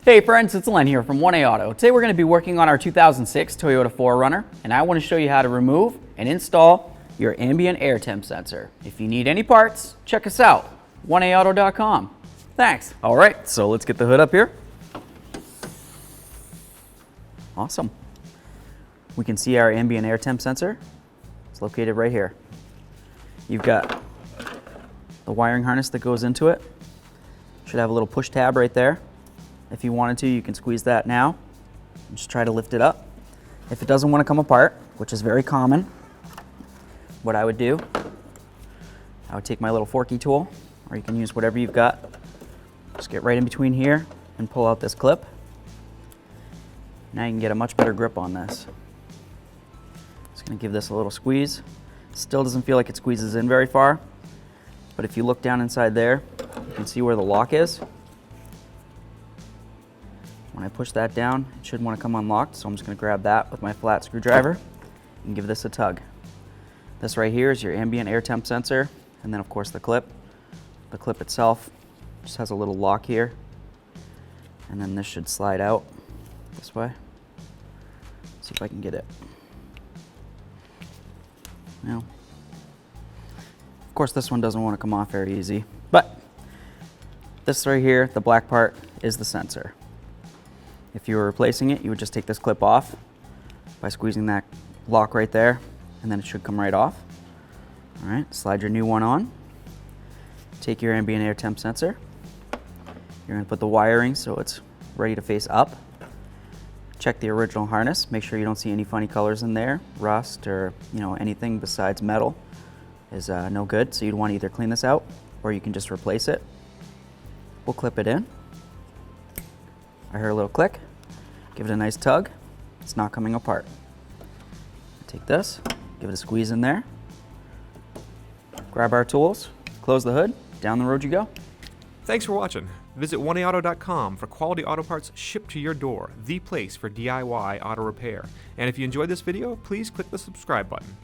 Hey friends, it's Len here from 1A Auto. Today we're going to be working on our 2006 Toyota 4Runner, and I want to show you how to remove and install your ambient air temp sensor. If you need any parts, check us out, 1aauto.com. Thanks. All right, so let's get the hood up here. Awesome. We can see our ambient air temp sensor. It's located right here. You've got the wiring harness that goes into it. Should have a little push tab right there. If you wanted to, you can squeeze that now and just try to lift it up. If it doesn't want to come apart, which is very common, what I would do, I would take my little forky tool, or you can use whatever you've got. Just get right in between here and pull out this clip. Now you can get a much better grip on this. Just going to give this a little squeeze. Still doesn't feel like it squeezes in very far, but if you look down inside there, you can see where the lock is. When I push that down, it should want to come unlocked, so I'm just going to grab that with my flat screwdriver and give this a tug. This right here is your ambient air temp sensor, and then of course the clip. The clip itself just has a little lock here, and then this should slide out this way. Let's see if I can get it. Now, of course this one doesn't want to come off very easy, but this right here, the black part, is the sensor. If you were replacing it, you would just take this clip off by squeezing that lock right there, and then it should come right off. All right, slide your new one on. Take your ambient air temp sensor. You're gonna put the wiring so it's ready to face up. Check the original harness. Make sure you don't see any funny colors in there. Rust or anything besides metal is no good, so you'd want to either clean this out or you can just replace it. We'll clip it in. I heard a little click. Give it a nice tug. It's not coming apart. Take this, give it a squeeze in there. Grab our tools, close the hood, down the road you go. Thanks for watching. Visit 1aauto.com for quality auto parts shipped to your door, the place for DIY auto repair. And if you enjoyed this video, please click the subscribe button.